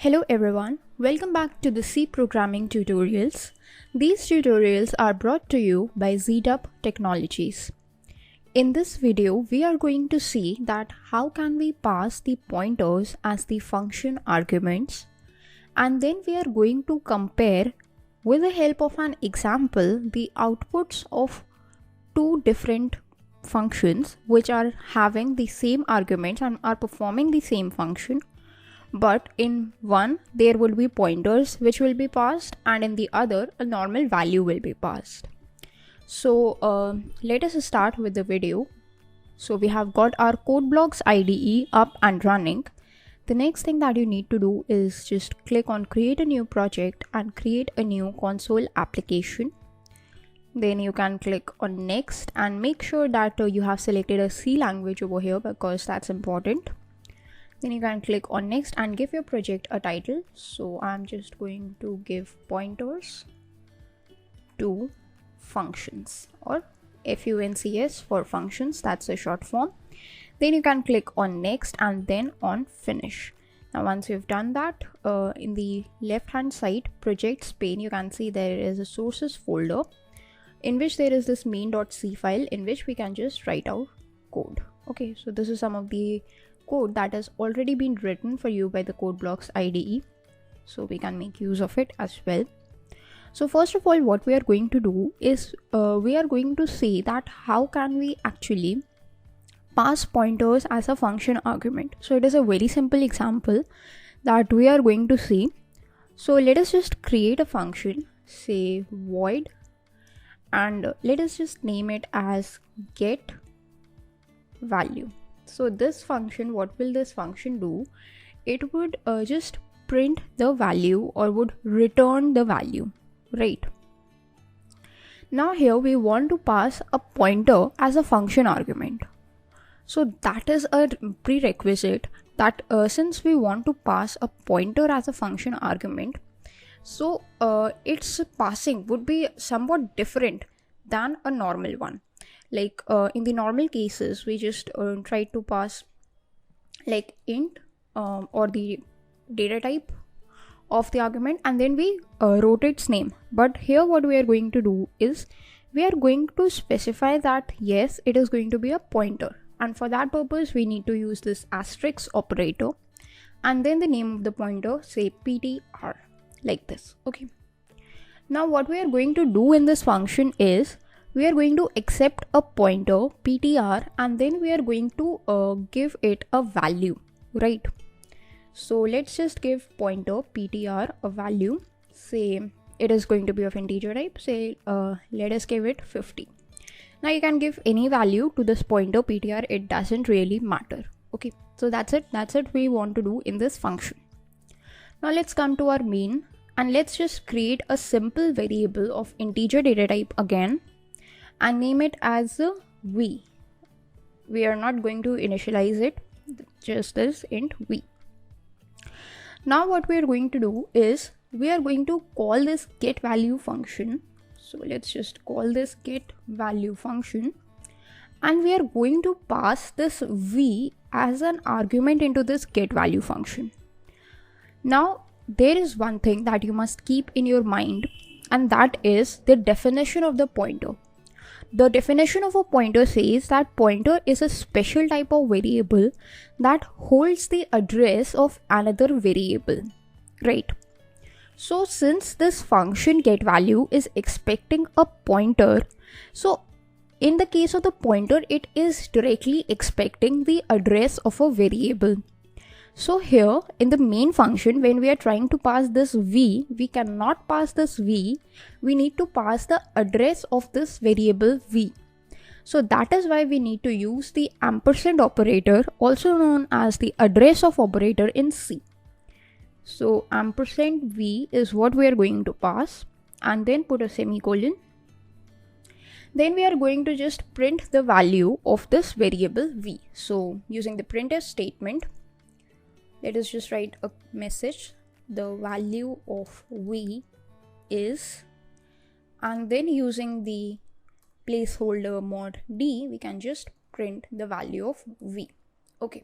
Hello everyone, welcome back to the C programming tutorials. These tutorials are brought to you by ZDub Technologies. In this video, we are going to see that how can we pass the pointers as the function arguments, and then we are going to compare with the help of an example the outputs of two different functions which are having the same arguments and are performing the same function. But in one there will be pointers which will be passed, and in the other a normal value will be passed. So let us start with the video. So we have got our CodeBlocks IDE up and running. The next thing that you need to do is just click on create a new project and create a new console application. Then you can click on next and make sure that you have selected a C language over here because that's important. Then you can click on next and give your project a title. So I'm just going to give pointers to functions, or FUNCS for functions, that's a short form. Then you can click on next and then on finish. Now once you've done that, in the left hand side projects pane you can see there is a sources folder in which there is this main.c file in which we can just write our code. Okay, so this is some of the code that has already been written for you by the CodeBlocks IDE, so we can make use of it as well. So first of all, what we are going to do is we are going to see that how can we actually pass pointers as a function argument. So it is a very simple example that we are going to see. So let us just create a function, say void, and let us just name it as get value. So this function, what will this function do? It would just print the value or would return the value, right? Now here we want to pass a pointer as a function argument. So that is a prerequisite that since we want to pass a pointer as a function argument, so its passing would be somewhat different than a normal one. Like in the normal cases, we just try to pass like int or the data type of the argument, and then we wrote its name. But here what we are going to do is we are going to specify that yes, it is going to be a pointer, and for that purpose we need to use this asterisk operator and then the name of the pointer, say ptr, like this. Okay, now what we are going to do in this function is we are going to accept a pointer ptr and then we are going to give it a value, right? So let's just give pointer ptr a value, say it is going to be of integer type, say let us give it 50. Now you can give any value to this pointer ptr, it doesn't really matter. Okay, so that's it we want to do in this function. Now let's come to our main and let's just create a simple variable of integer data type again and name it as a v. We are not going to initialize it, just this int v. Now what we are going to do is we are going to call this get value function. So let's just call this get value function and we are going to pass this v as an argument into this get value function. Now there is one thing that you must keep in your mind, and that is the definition of the pointer. The definition of a pointer says that pointer is a special type of variable that holds the address of another variable, right? So since this function get value is expecting a pointer, so in the case of the pointer it is directly expecting the address of a variable. So here in the main function, when we are trying to pass this v, we cannot pass this v, we need to pass the address of this variable v. So that is why we need to use the ampersand operator, also known as the address of operator in C. So ampersand v is what we are going to pass and then put a semicolon. Then we are going to just print the value of this variable v. So using the printf statement, let us just write a message, the value of v is, and then using the placeholder mod d we can just print the value of v. Okay,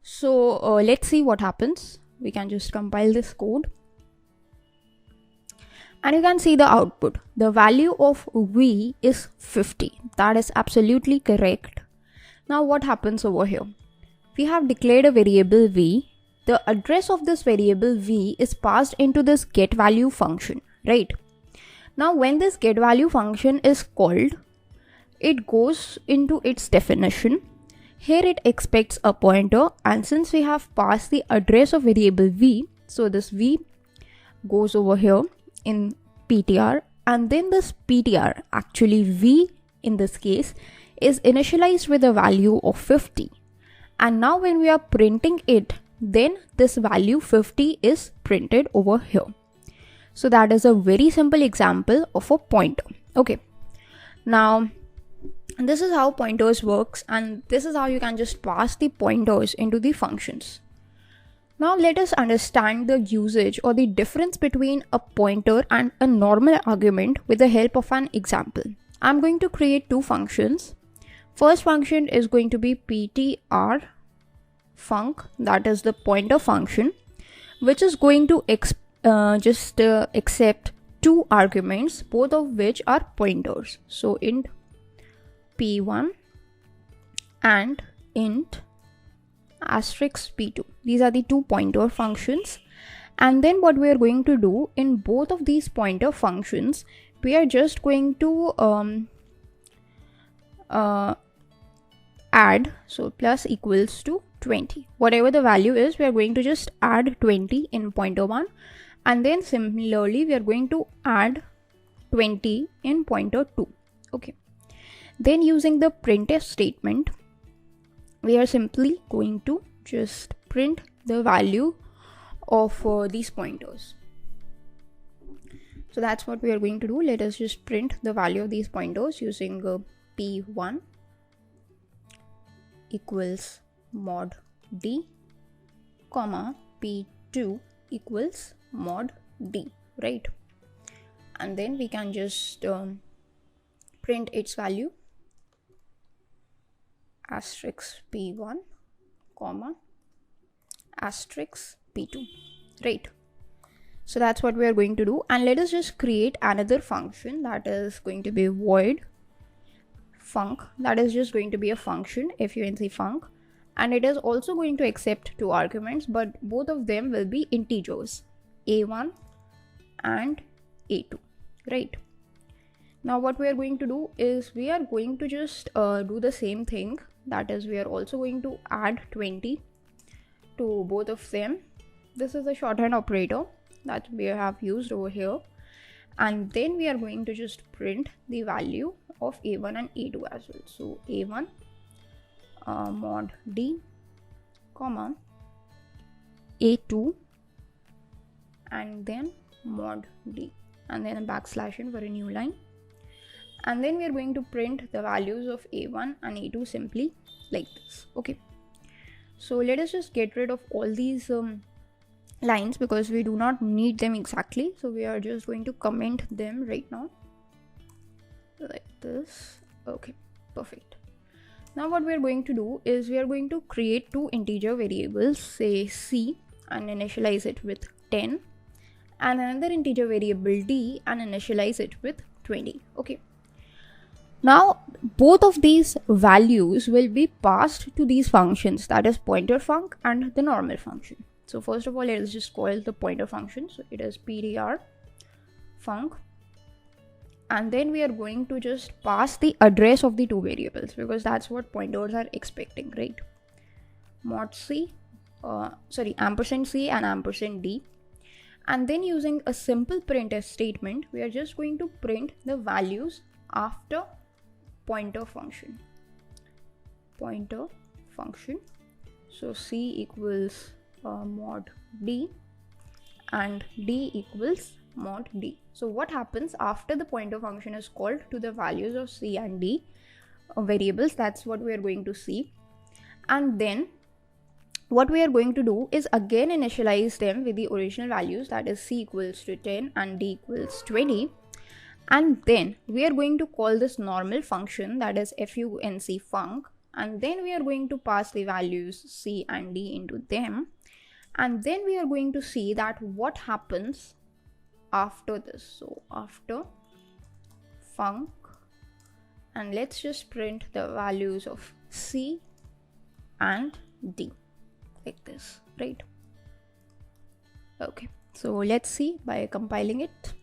so let's see what happens. we can just compile this code. And you can see the output. The value of v is 50. That is absolutely correct. Now what happens over here? We have declared a variable v. The address of this variable v is passed into this getValue function, right? Now when this getValue function is called, it goes into its definition. Here it expects a pointer, and since we have passed the address of variable v, so this v goes over here in ptr, and then this ptr, actually v in this case, is initialized with a value of 50. And now when we are printing it, then this value 50 is printed over here. So that is a very simple example of a pointer. Okay, now this is how pointers works, and this is how you can just pass the pointers into the functions. Now let us understand the usage or the difference between a pointer and a normal argument with the help of an example. I'm going to create two functions. First function is going to be ptr func, that is the pointer function, which is going to accept two arguments, both of which are pointers. So int p1 and int asterisk p2. These are the two pointer functions. And then what we are going to do in both of these pointer functions, we are just going to add, so plus equals to 20. Whatever the value is, we are going to just add 20 in pointer 1, and then similarly we are going to add 20 in pointer 2. Okay. Then using the printf statement, we are simply going to just print the value of these pointers. So that's what we are going to do. Let us just print the value of these pointers using p1 equals mod d, comma p2 equals mod d, right? And then we can just print its value asterisk p1 comma asterisk p2, right? So that's what we are going to do. And let us just create another function that is going to be void func. That is just going to be a function, func func, and it is also going to accept two arguments, but both of them will be integers, a1 and a2, right? Now what we are going to do is we are going to just do the same thing. That is, we are also going to add 20 to both of them. This is a shorthand operator that we have used over here. And then we are going to just print the value of a1 and a2 as well. So a1 mod d, comma a2, and then mod d, and then a backslash in for a new line. And then we are going to print the values of a1 and a2 simply like this. Okay, so let us just get rid of all these lines because we do not need them exactly. So we are just going to comment them right now like this. Okay, perfect. Now what we are going to do is we are going to create two integer variables, say c, and initialize it with 10, and another integer variable d and initialize it with 20. Okay, now both of these values will be passed to these functions, that is pointer func and the normal function. So first of all, let us just call the pointer function. So it is ptr func, and then we are going to just pass the address of the two variables because that's what pointers are expecting, right? Mod c, ampersand c and ampersand d. And then using a simple printf statement, we are just going to print the values after pointer function. So c equals mod d and d equals mod d. So what happens after the pointer function is called to the values of c and d variables, that's what we are going to see. And then what we are going to do is again initialize them with the original values, that is c equals to 10 and d equals 20. And then we are going to call this normal function, that is func, and then we are going to pass the values c and d into them. And then we are going to see that what happens after this. So after func, and let's just print the values of C and D like this, right? Okay, so let's see by compiling it.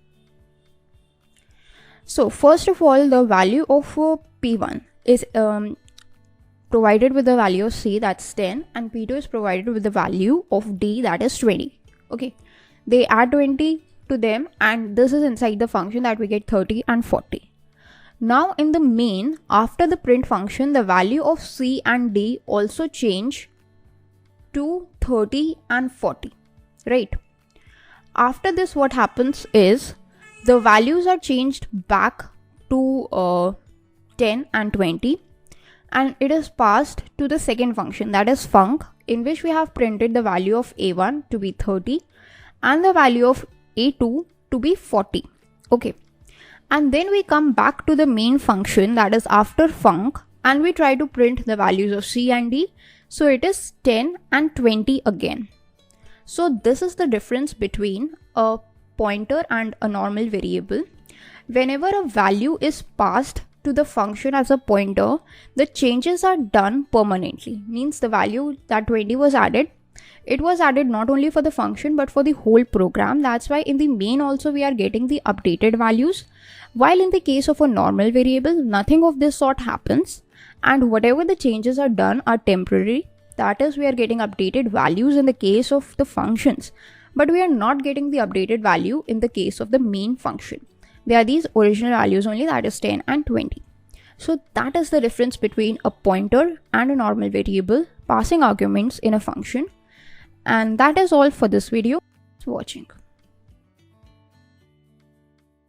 So first of all, the value of P1 is provided with the value of C, that's 10, and P2 is provided with the value of D, that is 20. Okay, they add 20 to them, and this is inside the function that we get 30 and 40. Now in the main, after the print function, the value of C and D also change to 30 and 40, right? After this, what happens is the values are changed back to 10 and 20, and it is passed to the second function, that is func, in which we have printed the value of A1 to be 30 and the value of A2 to be 40. Okay, and then we come back to the main function, that is after func, and we try to print the values of C and D. So it is 10 and 20 again. So this is the difference between a pointer and a normal variable. Whenever a value is passed to the function as a pointer, the changes are done permanently. Means the value that 20 was added, it was added not only for the function but for the whole program. That's why in the main also we are getting the updated values. While in the case of a normal variable, nothing of this sort happens, and whatever the changes are done are temporary. That is, we are getting updated values in the case of the functions, but we are not getting the updated value in the case of the main function. They are these original values only, that is 10 and 20. So that is the difference between a pointer and a normal variable passing arguments in a function. And that is all for this video. Thanks for watching.